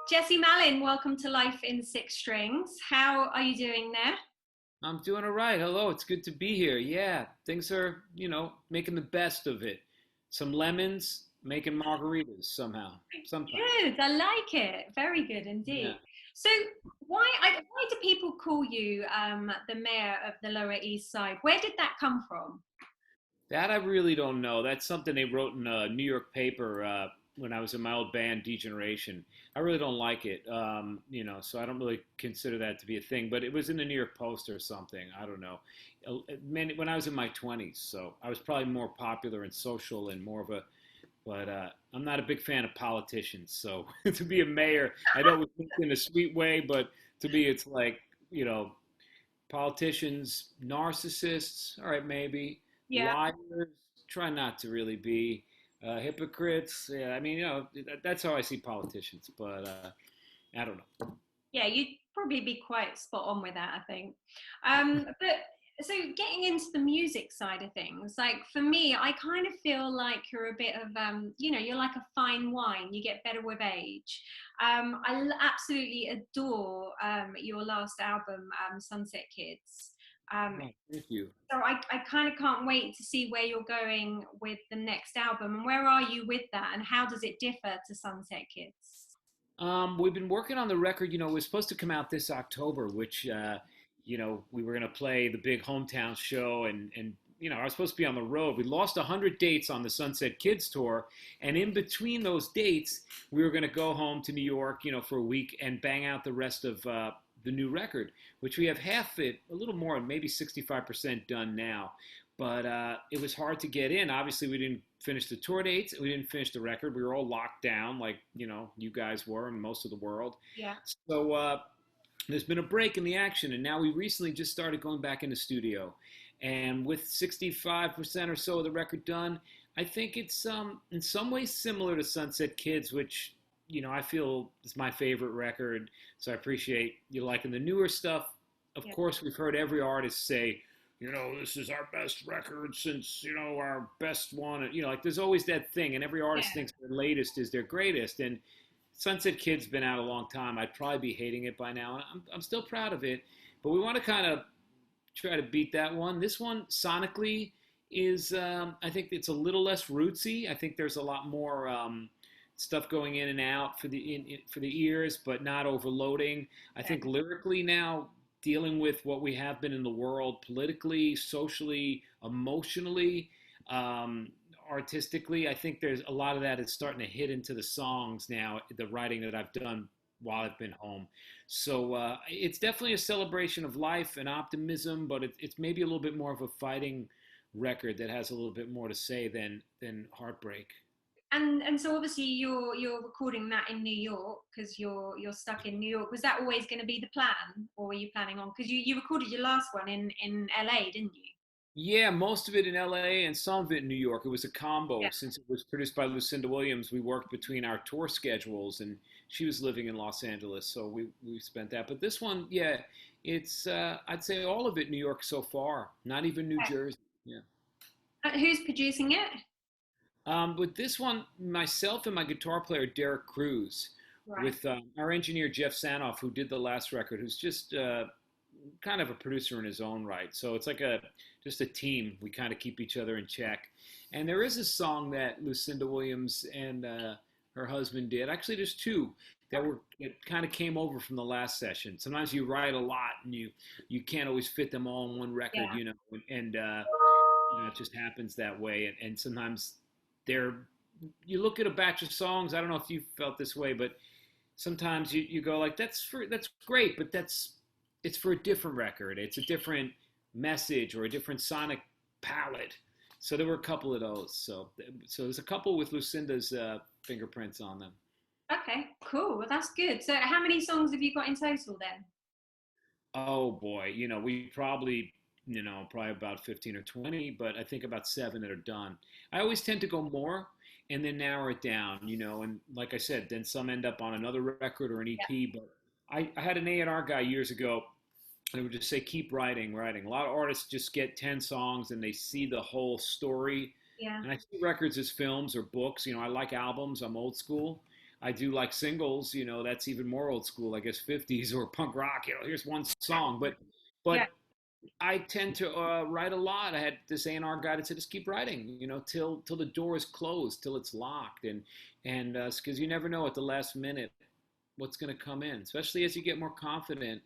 Jesse Malin, welcome to Life in Six Strings. How are you doing there? I'm doing all right. Hello, it's good to be here. Yeah, things are, making the best of it. Some lemons, making margaritas somehow, sometimes. Good, I like it. Very good Yeah. indeed. So, why do people call you the mayor of the Lower East Side? Where did that come from? That I really don't know. That's something they wrote in a New York paper when I was in my old band, Degeneration. I really don't like it, so I don't really consider that to be a thing. But it was in the New York Post or something. I don't know. When I was in my 20s, so I was probably more popular and social and more of a. But I'm not a big fan of politicians. So to be a mayor, I know it was in a sweet way, but to me, it's like, you know, politicians, narcissists, all right, maybe. Yeah. Liars, try not to really be. Hypocrites, yeah, I mean, that's how I see politicians, but I don't know. Yeah, you'd probably be quite spot on with that, I think. But so getting into the music side of things, like for me, I kind of feel like you're a bit of, you're like a fine wine. You get better with age. Absolutely adore your last album, Sunset Kids. Um, Oh, thank you. so I kind of can't wait to see where you're going with the next album and where are you with that and how does it differ to Sunset Kids? We've been working on the record. It was supposed to come out this October, which, we were going to play the big hometown show, and I was supposed to be on the road. We lost 100 dates on the Sunset Kids tour, and in between those dates, we were going to go home to New York, for a week and bang out the rest of the new record, which we have half it, a little more, maybe 65% done now. But it was hard to get in. Obviously, we didn't finish the tour dates. We didn't finish the record. We were all locked down, like you guys were, and most of the world. Yeah. So there's been a break in the action, and now we recently just started going back in the studio. And with 65% or so of the record done, I think it's in some ways similar to Sunset Kids, which I feel is my favorite record. So I appreciate you liking the newer stuff. Of Yeah. course, we've heard every artist say, this is our best record since, our best one. Like there's always that thing, and every artist Yeah. thinks their latest is their greatest. And Sunset Kid's been out a long time. I'd probably be hating it by now, and I'm still proud of it. But we want to kind of try to beat that one. This one, sonically, is I think it's a little less rootsy. I think there's a lot more stuff going in and out for the ears, but not overloading. I think lyrically now, dealing with what we have been in the world politically, socially, emotionally, um, artistically, I think there's a lot of that is starting to hit into the songs now. The writing that I've done while I've been home. So it's definitely a celebration of life and optimism, but it's maybe a little bit more of a fighting record that has a little bit more to say than heartbreak. And so obviously you're recording that in New York because you're stuck in New York. Was that always going to be the plan, or were you planning on? Because you recorded your last one in LA, didn't you? Yeah, most of it in LA and some of it in New York. It was a combo. Yeah. Since it was produced by Lucinda Williams, we worked between our tour schedules, and she was living in Los Angeles, so we spent that. But this one, yeah, it's I'd say all of it New York so far, not even New Jersey. Yeah. Who's producing it? With this one, myself and my guitar player Derek Cruz, Right. with our engineer Jeff Sanoff, who did the last record, who's just kind of a producer in his own right. So it's like just a team. We kind of keep each other in check. And there is a song that Lucinda Williams and her husband did. Actually, there's two that kind of came over from the last session. Sometimes you write a lot and you can't always fit them all in one record, Yeah. and it just happens that way. And sometimes they're you look at a batch of songs. I don't know if you felt this way, but sometimes you go like that's great, but it's for a different record. It's a different message or a different sonic palette. So there were a couple of those. So there's a couple with Lucinda's fingerprints on them. Okay. Cool. Well, that's good. So how many songs have you got in total then? Oh boy, we probably about 15 or 20, but I think about seven that are done. I always tend to go more and then narrow it down, and like I said, then some end up on another record or an EP. But I had an A&R guy years ago. They would just say, keep writing, writing. A lot of artists just get 10 songs and they see the whole story. Yeah. And I see records as films or books. I like albums. I'm old school. I do like singles, that's even more old school, I guess 50s or punk rock, here's one song. Yeah. But I tend to write a lot. I had this A&R guy that said, just keep writing, till the door is closed, till it's locked. And because you never know at the last minute what's going to come in, especially as you get more confident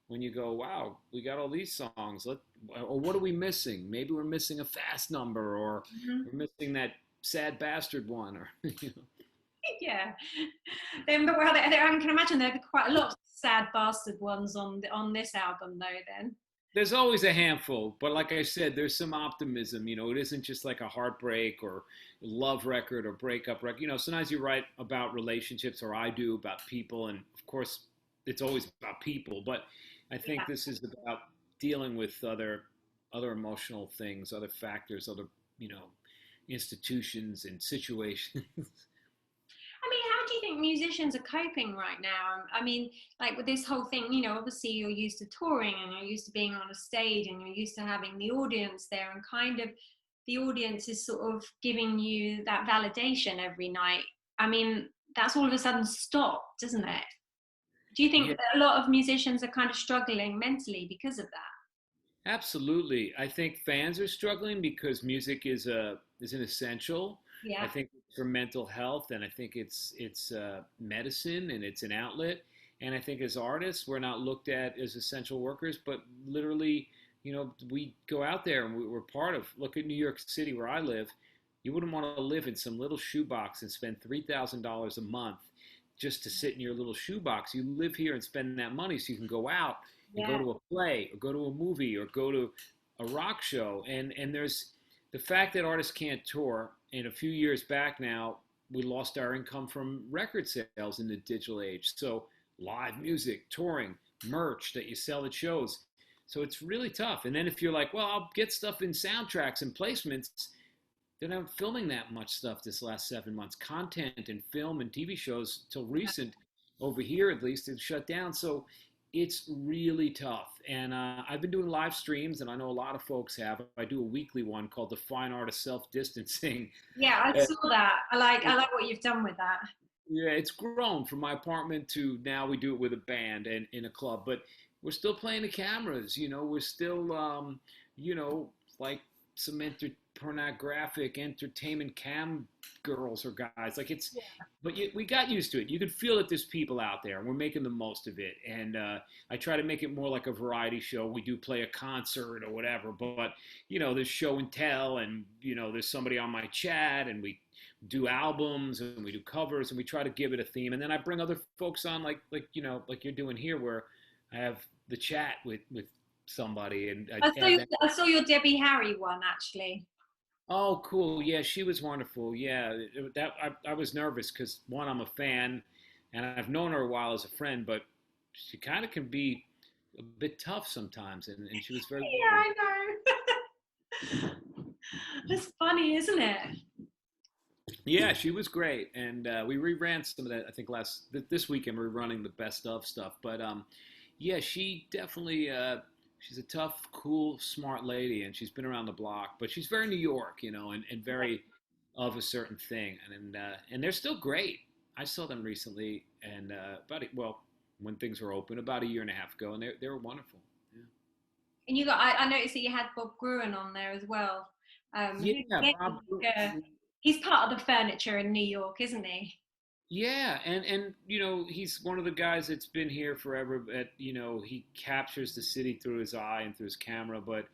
when you go, wow, we got all these songs. Or what are we missing? Maybe we're missing a fast number, or Mhm. we're missing that sad bastard one, or Yeah. Then, but well, I can imagine there'd be quite a lot of sad bastard ones on this album, though. Then. there's always a handful, but like I said, there's some optimism. It isn't just like a heartbreak or love record or breakup record. Sometimes you write about relationships, or I do, about people, and of course, it's always about people. But I think Yeah. this is about dealing with other emotional things, other factors, other you know institutions and situations. I mean, how do you think musicians are coping right now? I mean, like with this whole thing, obviously you're used to touring and you're used to being on a stage and you're used to having the audience there, and kind of the audience is sort of giving you that validation every night. I mean, that's all of a sudden stopped, isn't it? Do you think Yeah, that a lot of musicians are kind of struggling mentally because of that? absolutely. I think fans are struggling because music is an essential. I Yeah. think it's for mental health, and I think it's medicine, and it's an outlet. And I think as artists, we're not looked at as essential workers, but literally, we go out there and we're part of. Look at New York City, where I live. You wouldn't want to live in some little shoebox and spend $3,000 a month just to sit in your little shoebox. You live here and spend that money so you can go out and go Yeah. to a play, or go to a movie, or go to a rock show. And there's the fact that artists can't tour. And a few years back now, we lost our income from record sales in the digital age. So live music, touring, merch that you sell at shows. So it's really tough. And then if you're like, well, I'll get stuff in soundtracks and placements, they're not filming that much stuff this last 7 months. Content and film and TV shows, till recent, over here at least, have shut down. So it's really tough. And I've been doing live streams, and I know a lot of folks have. I do a weekly one called The Fine Art of Self Distancing. Yeah, I saw that. I like what you've done with that. Yeah, it's grown from my apartment to now we do it with a band and in a club. But we're still playing the cameras. We're still, you know, like some pornographic entertainment cam girls or guys. Like but we got used to it. You could feel that there's people out there, and we're making the most of it. And I try to make it more like a variety show. We do play a concert or whatever, but there's show and tell, and there's somebody on my chat, and we do albums and we do covers, and we try to give it a theme. And then I bring other folks on, like you're doing here, where I have the chat with somebody, and I add them. I saw your Debbie Harry one actually. Oh, cool. Yeah, she was wonderful. Yeah, that I was nervous because, one, I'm a fan, and I've known her a while as a friend, but she kind of can be a bit tough sometimes, and she was very Yeah, good. I know. That's funny, isn't it? Yeah, she was great, and we reran some of that. I think this weekend we're running the best of stuff, but yeah, she definitely she's a tough, cool, smart lady, and she's been around the block, but she's very New York, and very of a certain thing, and they're still great. I saw them recently, and when things were open about a year and a half ago, and they were wonderful. Yeah. And I noticed that you had Bob Gruen on there as well. Yeah, Yeah, Bob. he's part of the furniture in New York, isn't he? Yeah, and he's one of the guys that's been here forever. But he captures the city through his eye and through his camera, but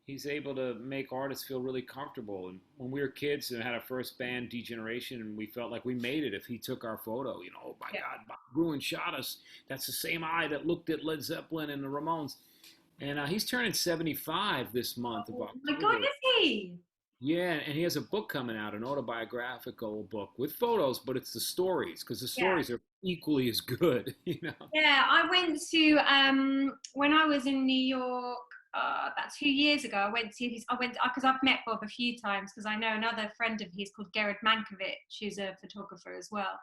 he's able to make artists feel really comfortable. And when we were kids and had our first band, Degeneration, and we felt like we made it if he took our photo. Oh my Yeah. God, Bob Gruen shot us. That's the same eye that looked at Led Zeppelin and the Ramones. And he's turning 75 this month of Oh my God, October. is he? Yeah, and he has a book coming out, an autobiographical book with photos, but it's the stories, because the Yeah. stories are equally as good, Yeah, I went to when I was in New York about 2 years ago. I went because I've met Bob a few times because I know another friend of his called Gerard Mankiewicz, who's a photographer as well,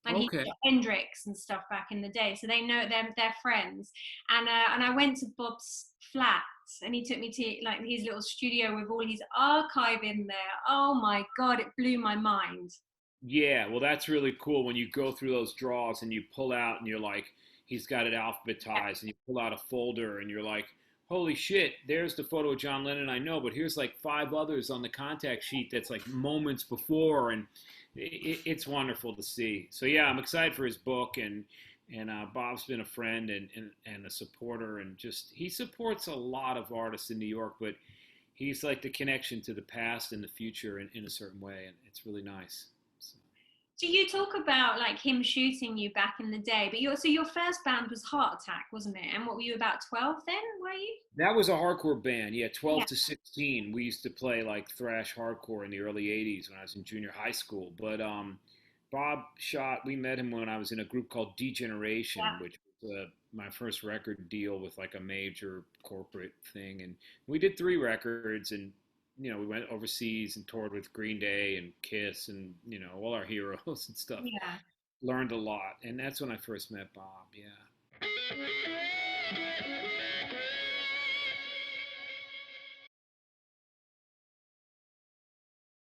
and he Okay. shot Hendrix and stuff back in the day, so they know them. They're friends, and I went to Bob's flat. And he took me to like his little studio with all his archive in there. Oh my God, it blew my mind. Yeah, well, that's really cool when you go through those draws and you pull out and you're like, he's got it Yeah. alphabetized, and you pull out a folder and you're like, holy shit, there's the photo of John Lennon I know, but here's like five others on the contact sheet that's like moments before, and it's wonderful to see. So yeah, I'm excited for his book, and Bob's been a friend and a supporter, and just he supports a lot of artists in New York, but he's like the connection to the past and the future in a certain way, and it's really nice. So. So you talk about like him shooting you back in the day, but your first band was Heart Attack, wasn't it? And what were you, about 12 then? Were you? That was a hardcore band, yeah, Yeah. 12 to 16. We used to play like thrash hardcore in the early 80s when I was in junior high school. But Bob shot, we met him when I was in a group called Degeneration, Yeah. which was my first record deal with like a major corporate thing. And we did three records, and, we went overseas and toured with Green Day and Kiss and, all our heroes and stuff. Yeah. Learned a lot. And that's when I first met Bob, yeah.